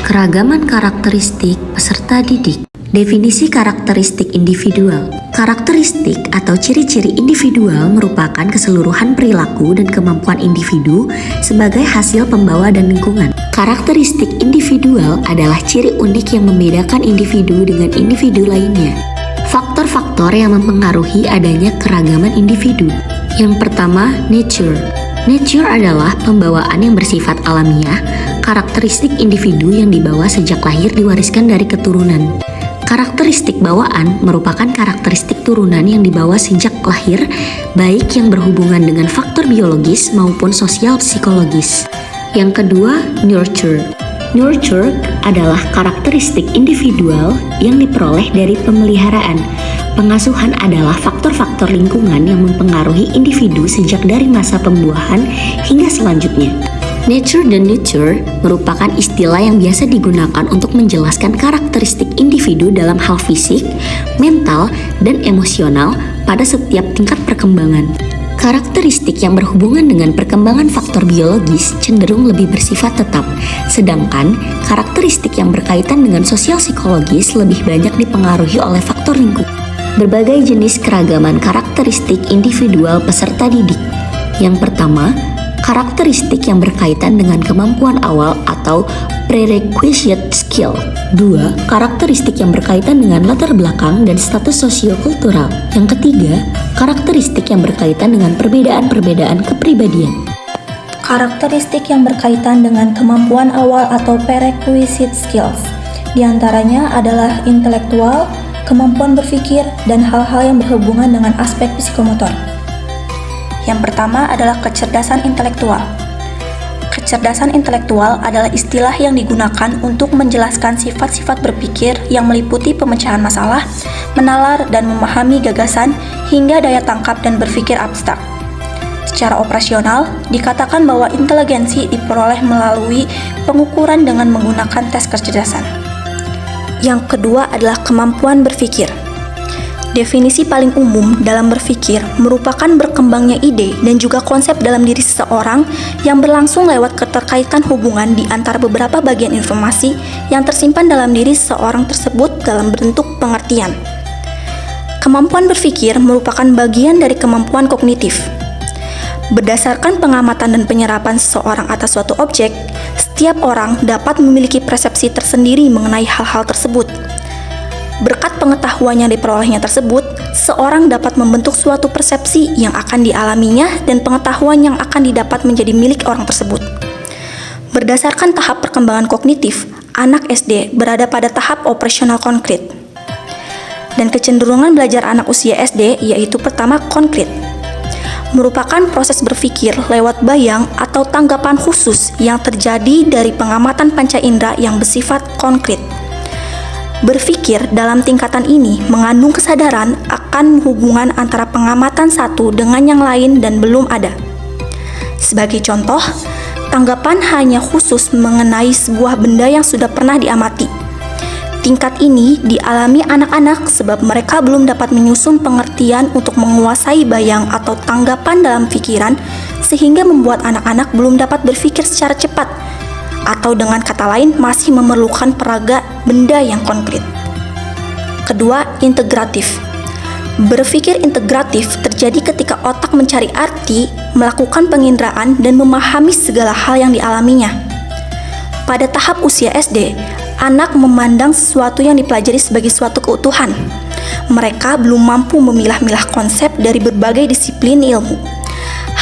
Keragaman karakteristik peserta didik. Definisi karakteristik individual. Karakteristik atau ciri-ciri individual merupakan keseluruhan perilaku dan kemampuan individu sebagai hasil pembawa dan lingkungan. Karakteristik individual adalah ciri unik yang membedakan individu dengan individu lainnya. Faktor-faktor yang mempengaruhi adanya keragaman individu. Yang pertama, nature. Nature adalah pembawaan yang bersifat alamiah, karakteristik individu yang dibawa sejak lahir diwariskan dari keturunan. Karakteristik bawaan merupakan karakteristik turunan yang dibawa sejak lahir, baik yang berhubungan dengan faktor biologis maupun sosial psikologis. Yang kedua, nurture. Nurture adalah karakteristik individual yang diperoleh dari pemeliharaan. Pengasuhan adalah faktor-faktor lingkungan yang mempengaruhi individu sejak dari masa pembuahan hingga selanjutnya. Nature dan nurture merupakan istilah yang biasa digunakan untuk menjelaskan karakteristik individu dalam hal fisik, mental, dan emosional pada setiap tingkat perkembangan. Karakteristik yang berhubungan dengan perkembangan faktor biologis cenderung lebih bersifat tetap, sedangkan karakteristik yang berkaitan dengan sosial psikologis lebih banyak dipengaruhi oleh faktor lingkungan. Berbagai jenis keragaman karakteristik individual peserta didik. Yang pertama, karakteristik yang berkaitan dengan kemampuan awal atau prerequisite skill. 2. Karakteristik yang berkaitan dengan latar belakang dan status sosiokultural. Yang ketiga, karakteristik yang berkaitan dengan perbedaan-perbedaan kepribadian. Karakteristik yang berkaitan dengan kemampuan awal atau prerequisite skills. Di antaranya adalah intelektual, kemampuan berpikir, dan hal-hal yang berhubungan dengan aspek psikomotor. Yang pertama adalah kecerdasan intelektual. Kecerdasan intelektual adalah istilah yang digunakan untuk menjelaskan sifat-sifat berpikir yang meliputi pemecahan masalah, menalar dan memahami gagasan, hingga daya tangkap dan berpikir abstrak. Secara operasional, dikatakan bahwa inteligensi diperoleh melalui pengukuran dengan menggunakan tes kecerdasan. Yang kedua adalah kemampuan berpikir. Definisi paling umum dalam berpikir merupakan berkembangnya ide dan juga konsep dalam diri seseorang yang berlangsung lewat keterkaitan hubungan di antara beberapa bagian informasi yang tersimpan dalam diri seseorang tersebut dalam bentuk pengertian. Kemampuan berpikir merupakan bagian dari kemampuan kognitif. Berdasarkan pengamatan dan penyerapan seseorang atas suatu objek, setiap orang dapat memiliki persepsi tersendiri mengenai hal-hal tersebut. Berkat pengetahuan yang diperolehnya tersebut, seorang dapat membentuk suatu persepsi yang akan dialaminya dan pengetahuan yang akan didapat menjadi milik orang tersebut. Berdasarkan tahap perkembangan kognitif, anak SD berada pada tahap operasional konkret. Dan kecenderungan belajar anak usia SD yaitu pertama konkret. Merupakan proses berpikir lewat bayang atau tanggapan khusus yang terjadi dari pengamatan panca indera yang bersifat konkret. Berpikir dalam tingkatan ini mengandung kesadaran akan hubungan antara pengamatan satu dengan yang lain dan belum ada. Sebagai contoh, tanggapan hanya khusus mengenai sebuah benda yang sudah pernah diamati. Tingkat ini dialami anak-anak sebab mereka belum dapat menyusun pengertian untuk menguasai bayang atau tanggapan dalam pikiran, sehingga membuat anak-anak belum dapat berpikir secara cepat, atau dengan kata lain masih memerlukan peraga benda yang konkret. Kedua, integratif. Berpikir integratif terjadi ketika otak mencari arti, melakukan penginderaan, dan memahami segala hal yang dialaminya. Pada tahap usia SD, anak memandang sesuatu yang dipelajari sebagai suatu keutuhan. Mereka belum mampu memilah-milah konsep dari berbagai disiplin ilmu.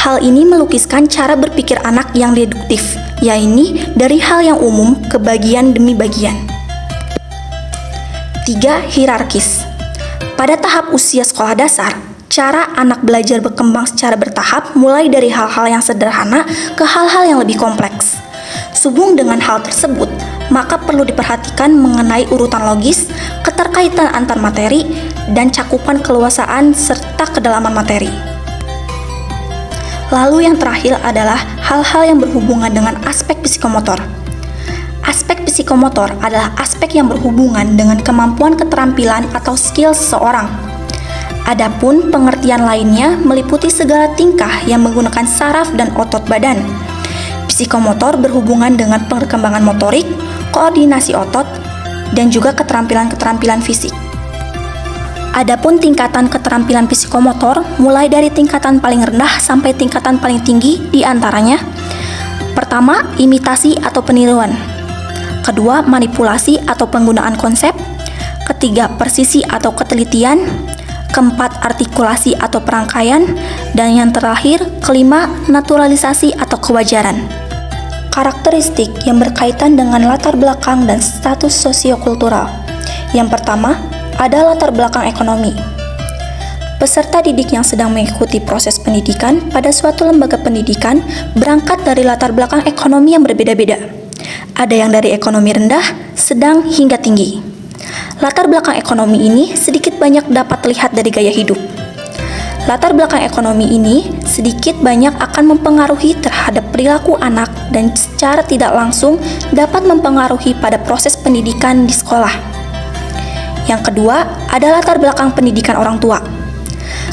Hal ini melukiskan cara berpikir anak yang deduktif, yaitu dari hal yang umum ke bagian demi bagian. 3. Hierarkis. Pada tahap usia sekolah dasar, cara anak belajar berkembang secara bertahap mulai dari hal-hal yang sederhana ke hal-hal yang lebih kompleks. Sehubung dengan hal tersebut, maka perlu diperhatikan mengenai urutan logis, keterkaitan antar materi, dan cakupan keluasaan serta kedalaman materi. Lalu yang terakhir adalah hal-hal yang berhubungan dengan aspek psikomotor. Aspek psikomotor adalah aspek yang berhubungan dengan kemampuan keterampilan atau skill seseorang. Adapun pengertian lainnya meliputi segala tingkah yang menggunakan saraf dan otot badan. Psikomotor berhubungan dengan perkembangan motorik, koordinasi otot, dan juga keterampilan-keterampilan fisik. Adapun tingkatan keterampilan psikomotor mulai dari tingkatan paling rendah sampai tingkatan paling tinggi, di antaranya: pertama, imitasi atau peniruan. Kedua, manipulasi atau penggunaan konsep. Ketiga, presisi atau ketelitian. Keempat, artikulasi atau perangkaian. Dan yang terakhir, kelima, naturalisasi atau kewajaran. Karakteristik yang berkaitan dengan latar belakang dan status sosiokultural. Yang pertama, ada latar belakang ekonomi. Peserta didik yang sedang mengikuti proses pendidikan pada suatu lembaga pendidikan berangkat dari latar belakang ekonomi yang berbeda-beda. Ada yang dari ekonomi rendah, sedang, hingga tinggi. Latar belakang ekonomi ini sedikit banyak dapat terlihat dari gaya hidup. Latar belakang ekonomi ini sedikit banyak akan mempengaruhi terhadap perilaku anak dan secara tidak langsung dapat mempengaruhi pada proses pendidikan di sekolah. Yang kedua, ada latar belakang pendidikan orang tua.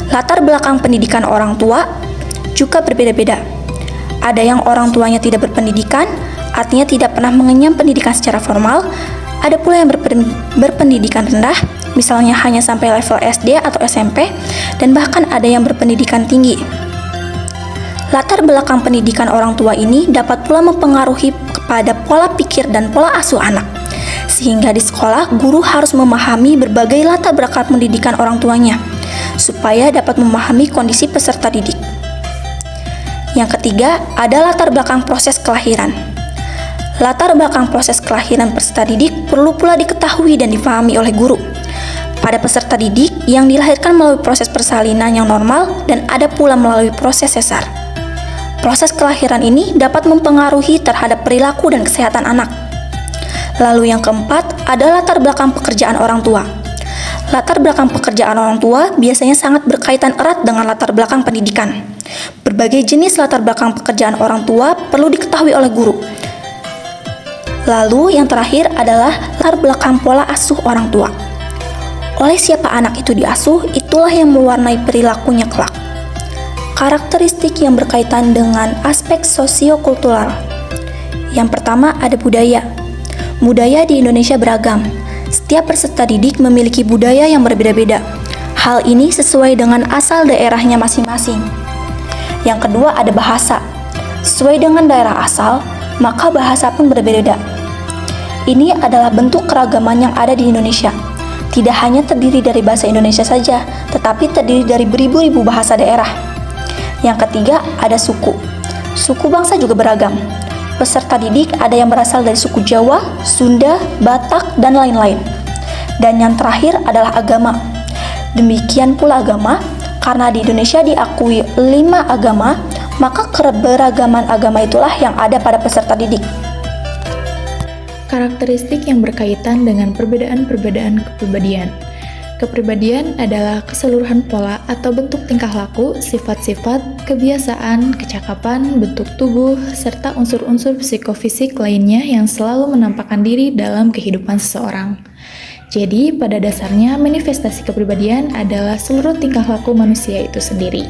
Latar belakang pendidikan orang tua juga berbeda-beda. Ada yang orang tuanya tidak berpendidikan, artinya tidak pernah mengenyam pendidikan secara formal. Ada pula yang berpendidikan rendah, misalnya hanya sampai level SD atau SMP, dan bahkan ada yang berpendidikan tinggi. Latar belakang pendidikan orang tua ini dapat pula mempengaruhi kepada pola pikir dan pola asuh anak. Sehingga di sekolah, guru harus memahami berbagai latar belakang pendidikan orang tuanya, supaya dapat memahami kondisi peserta didik. Yang ketiga, ada latar belakang proses kelahiran. Latar belakang proses kelahiran peserta didik perlu pula diketahui dan dipahami oleh guru. Pada peserta didik yang dilahirkan melalui proses persalinan yang normal dan ada pula melalui proses sesar. Proses kelahiran ini dapat mempengaruhi terhadap perilaku dan kesehatan anak. Lalu yang keempat, ada latar belakang pekerjaan orang tua. Latar belakang pekerjaan orang tua biasanya sangat berkaitan erat dengan latar belakang pendidikan. Berbagai jenis latar belakang pekerjaan orang tua perlu diketahui oleh guru. Lalu yang terakhir adalah latar belakang pola asuh orang tua. Oleh siapa anak itu diasuh, itulah yang mewarnai perilakunya kelak. Karakteristik yang berkaitan dengan aspek sosiokultural. Yang pertama, ada budaya. Budaya di Indonesia beragam. Setiap peserta didik memiliki budaya yang berbeda-beda. Hal ini sesuai dengan asal daerahnya masing-masing. Yang kedua, ada bahasa. Sesuai dengan daerah asal, maka bahasa pun berbeda-beda. Ini adalah bentuk keragaman yang ada di Indonesia. Tidak hanya terdiri dari bahasa Indonesia saja, tetapi terdiri dari beribu-ribu bahasa daerah. Yang ketiga, ada suku. Suku bangsa juga beragam. Peserta didik ada yang berasal dari suku Jawa, Sunda, Batak, dan lain-lain. Dan yang terakhir adalah agama. Demikian pula agama, karena di Indonesia diakui 5 agama, maka keberagaman agama itulah yang ada pada peserta didik. Karakteristik yang berkaitan dengan perbedaan-perbedaan kepribadian. Kepribadian adalah keseluruhan pola atau bentuk tingkah laku, sifat-sifat, kebiasaan, kecakapan, bentuk tubuh, serta unsur-unsur psikofisik lainnya yang selalu menampakkan diri dalam kehidupan seseorang. Jadi, pada dasarnya manifestasi kepribadian adalah seluruh tingkah laku manusia itu sendiri.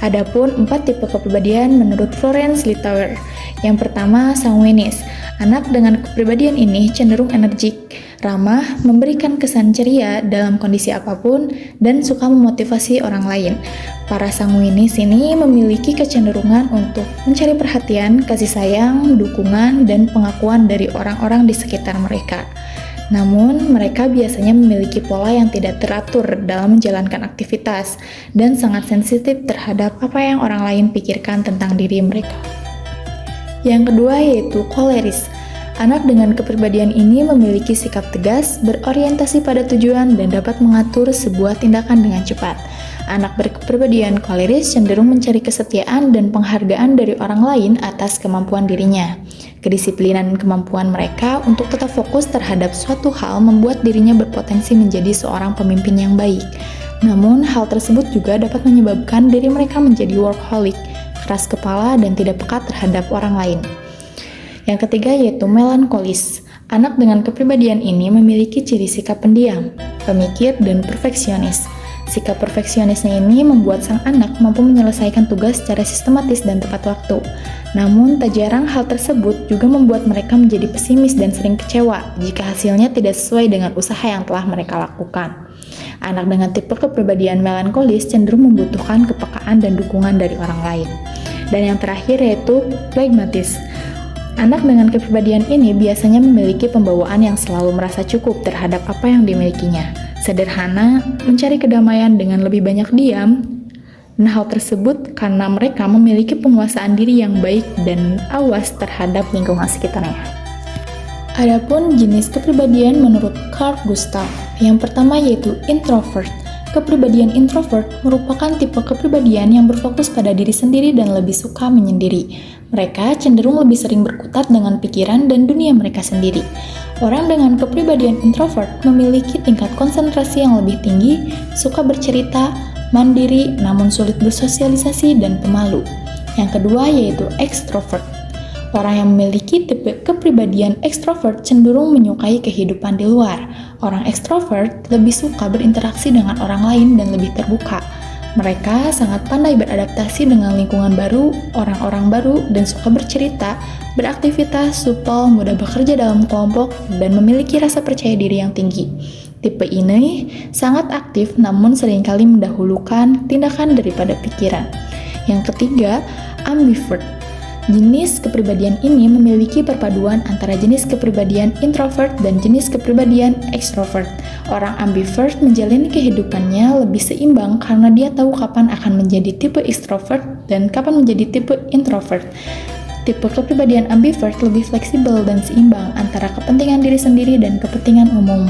Adapun 4 tipe kepribadian menurut Florence Littauer. Yang pertama, sanguinis. Anak dengan kepribadian ini cenderung energik, ramah, memberikan kesan ceria dalam kondisi apapun, dan suka memotivasi orang lain. Para sanguinis ini memiliki kecenderungan untuk mencari perhatian, kasih sayang, dukungan, dan pengakuan dari orang-orang di sekitar mereka. Namun, mereka biasanya memiliki pola yang tidak teratur dalam menjalankan aktivitas dan sangat sensitif terhadap apa yang orang lain pikirkan tentang diri mereka. Yang kedua yaitu koleris. Anak dengan kepribadian ini memiliki sikap tegas, berorientasi pada tujuan, dan dapat mengatur sebuah tindakan dengan cepat. Anak berkepribadian koleris cenderung mencari kesetiaan dan penghargaan dari orang lain atas kemampuan dirinya. Kedisiplinan kemampuan mereka untuk tetap fokus terhadap suatu hal membuat dirinya berpotensi menjadi seorang pemimpin yang baik. Namun, hal tersebut juga dapat menyebabkan diri mereka menjadi workaholic, keras kepala, dan tidak peka terhadap orang lain. Yang ketiga yaitu melankolis. Anak dengan kepribadian ini memiliki ciri sikap pendiam, pemikir, dan perfeksionis. Sikap perfeksionisnya ini membuat sang anak mampu menyelesaikan tugas secara sistematis dan tepat waktu. Namun, tak jarang hal tersebut juga membuat mereka menjadi pesimis dan sering kecewa jika hasilnya tidak sesuai dengan usaha yang telah mereka lakukan. Anak dengan tipe kepribadian melankolis cenderung membutuhkan kepekaan dan dukungan dari orang lain. Dan yang terakhir yaitu phlegmatis. Anak dengan kepribadian ini biasanya memiliki pembawaan yang selalu merasa cukup terhadap apa yang dimilikinya. Sederhana, mencari kedamaian dengan lebih banyak diam, dan hal tersebut karena mereka memiliki penguasaan diri yang baik dan awas terhadap lingkungan sekitarnya. Adapun jenis kepribadian menurut Carl Gustav, yang pertama yaitu introvert. Kepribadian introvert merupakan tipe kepribadian yang berfokus pada diri sendiri dan lebih suka menyendiri. Mereka cenderung lebih sering berkutat dengan pikiran dan dunia mereka sendiri. Orang dengan kepribadian introvert memiliki tingkat konsentrasi yang lebih tinggi, suka bercerita, mandiri, namun sulit bersosialisasi dan pemalu. Yang kedua yaitu extrovert. Orang yang memiliki tipe kepribadian ekstrovert cenderung menyukai kehidupan di luar. Orang ekstrovert lebih suka berinteraksi dengan orang lain dan lebih terbuka. Mereka sangat pandai beradaptasi dengan lingkungan baru, orang-orang baru, dan suka bercerita, beraktivitas, supel, mudah bekerja dalam kelompok, dan memiliki rasa percaya diri yang tinggi. Tipe ini sangat aktif namun seringkali mendahulukan tindakan daripada pikiran. Yang ketiga, ambivert. Jenis kepribadian ini memiliki perpaduan antara jenis kepribadian introvert dan jenis kepribadian extrovert. Orang ambivert menjalani kehidupannya lebih seimbang karena dia tahu kapan akan menjadi tipe extrovert dan kapan menjadi tipe introvert. Tipe kepribadian ambivert lebih fleksibel dan seimbang antara kepentingan diri sendiri dan kepentingan umum.